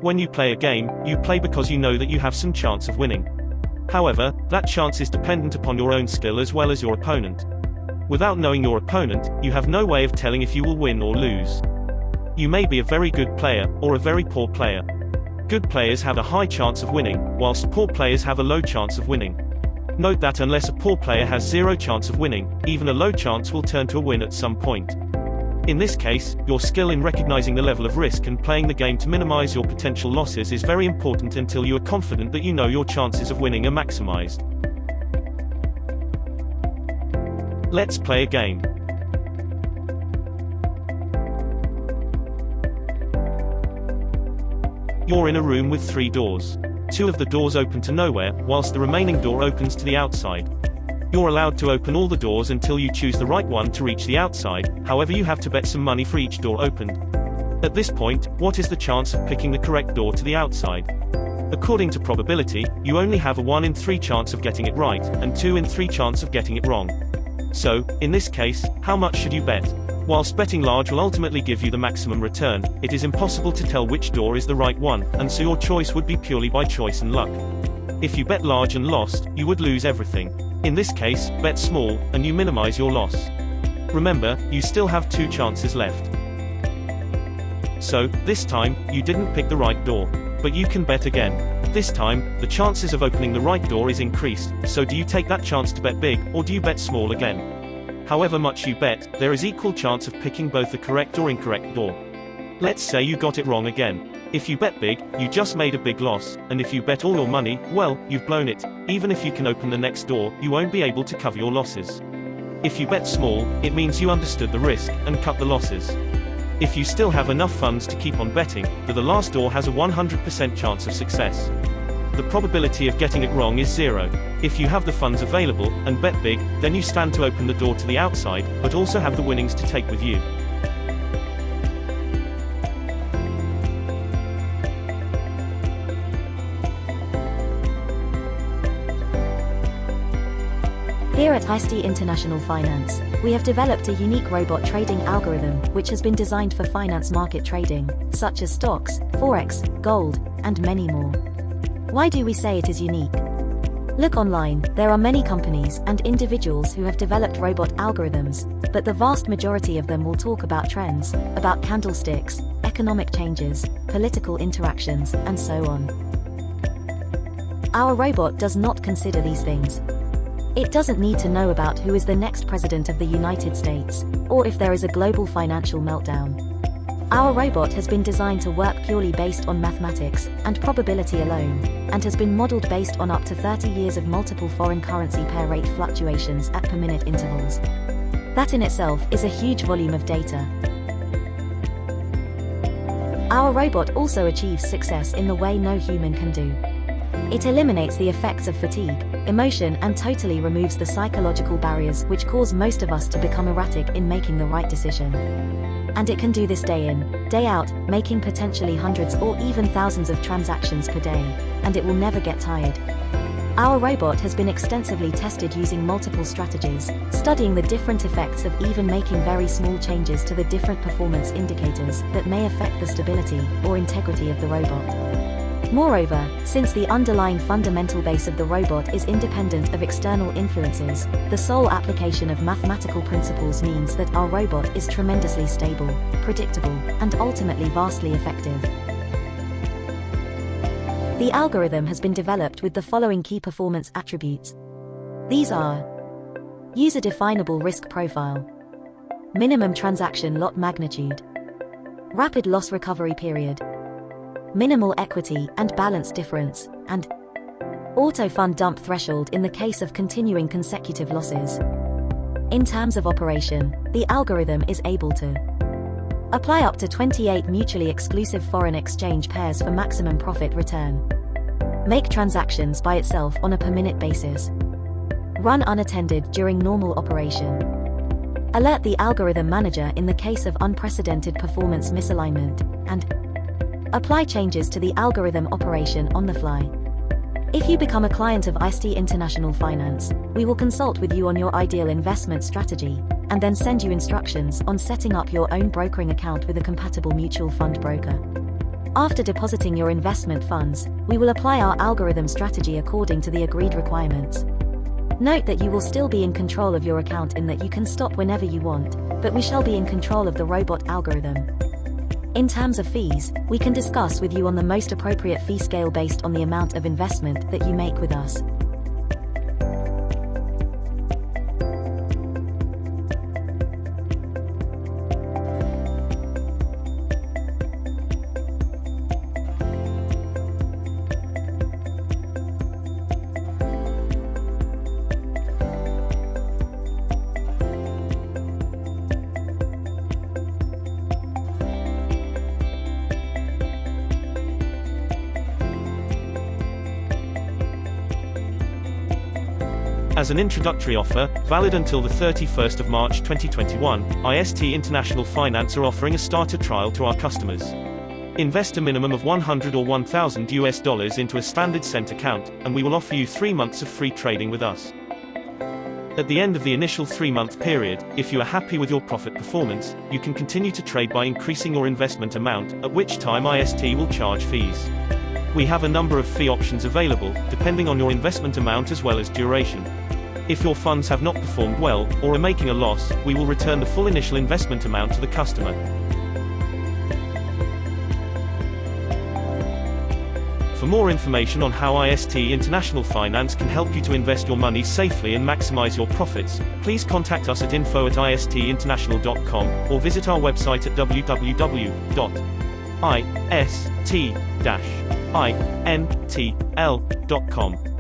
When you play a game, you play because you know that you have some chance of winning. However, that chance is dependent upon your own skill as well as your opponent. Without knowing your opponent, you have no way of telling if you will win or lose. You may be a very good player, or a very poor player. Good players have a high chance of winning, whilst poor players have a low chance of winning. Note that unless a poor player has zero chance of winning, even a low chance will turn to a win at some point. In this case, your skill in recognizing the level of risk and playing the game to minimize your potential losses is very important until you are confident that you know your chances of winning are maximized. Let's play a game. You're in a room with 3 doors. 2 of the doors open to nowhere, whilst the remaining door opens to the outside. You're allowed to open all the doors until you choose the right one to reach the outside, however you have to bet some money for each door opened. At this point, what is the chance of picking the correct door to the outside? According to probability, you only have a 1 in 3 chance of getting it right, and 2 in 3 chance of getting it wrong. So, in this case, how much should you bet? Whilst betting large will ultimately give you the maximum return, it is impossible to tell which door is the right one, and so your choice would be purely by choice and luck. If you bet large and lost, you would lose everything. In this case, bet small, and you minimize your loss. Remember, you still have 2 chances left. So, this time, you didn't pick the right door. But you can bet again. This time, the chances of opening the right door is increased, so do you take that chance to bet big, or do you bet small again? However much you bet, there is equal chance of picking both the correct or incorrect door. Let's say you got it wrong again. If you bet big, you just made a big loss, and if you bet all your money, well, you've blown it. Even if you can open the next door, you won't be able to cover your losses. If you bet small, it means you understood the risk, and cut the losses. If you still have enough funds to keep on betting, then the last door has a 100% chance of success. The probability of getting it wrong is 0. If you have the funds available, and bet big, then you stand to open the door to the outside, but also have the winnings to take with you. Here at IST International Finance, we have developed a unique robot trading algorithm which has been designed for finance market trading, such as stocks, forex, gold, and many more. Why do we say it is unique? Look online, there are many companies and individuals who have developed robot algorithms, but the vast majority of them will talk about trends, about candlesticks, economic changes, political interactions, and so on. Our robot does not consider these things. It doesn't need to know about who is the next president of the United States, or if there is a global financial meltdown. Our robot has been designed to work purely based on mathematics and probability alone, and has been modeled based on up to 30 years of multiple foreign currency pair rate fluctuations at per minute intervals. That in itself is a huge volume of data. Our robot also achieves success in the way no human can do. It eliminates the effects of fatigue, emotion, and totally removes the psychological barriers which cause most of us to become erratic in making the right decision. And it can do this day in, day out, making potentially hundreds or even thousands of transactions per day, and it will never get tired. Our robot has been extensively tested using multiple strategies, studying the different effects of even making very small changes to the different performance indicators that may affect the stability or integrity of the robot. Moreover, since the underlying fundamental base of the robot is independent of external influences, the sole application of mathematical principles means that our robot is tremendously stable, predictable, and ultimately vastly effective. The algorithm has been developed with the following key performance attributes. These are: user-definable risk profile, minimum transaction lot magnitude, rapid loss recovery period, minimal equity and balance difference, and auto-fund dump threshold in the case of continuing consecutive losses. In terms of operation, the algorithm is able to apply up to 28 mutually exclusive foreign exchange pairs for maximum profit return, make transactions by itself on a per-minute basis, run unattended during normal operation, alert the algorithm manager in the case of unprecedented performance misalignment, and apply changes to the algorithm operation on the fly. If you become a client of IST International Finance, we will consult with you on your ideal investment strategy, and then send you instructions on setting up your own brokering account with a compatible mutual fund broker. After depositing your investment funds, we will apply our algorithm strategy according to the agreed requirements. Note that you will still be in control of your account in that you can stop whenever you want, but we shall be in control of the robot algorithm. In terms of fees, we can discuss with you on the most appropriate fee scale based on the amount of investment that you make with us. As an introductory offer, valid until the 31st of March 2021, IST International Finance are offering a starter trial to our customers. Invest a minimum of $100 or $1,000 into a standard cent account, and we will offer you 3 months of free trading with us. At the end of the initial 3-month period, if you are happy with your profit performance, you can continue to trade by increasing your investment amount, at which time IST will charge fees. We have a number of fee options available, depending on your investment amount as well as duration. If your funds have not performed well, or are making a loss, we will return the full initial investment amount to the customer. For more information on how IST International Finance can help you to invest your money safely and maximize your profits, please contact us at info@istinternational.com, or visit our website at www.ist-intl.com.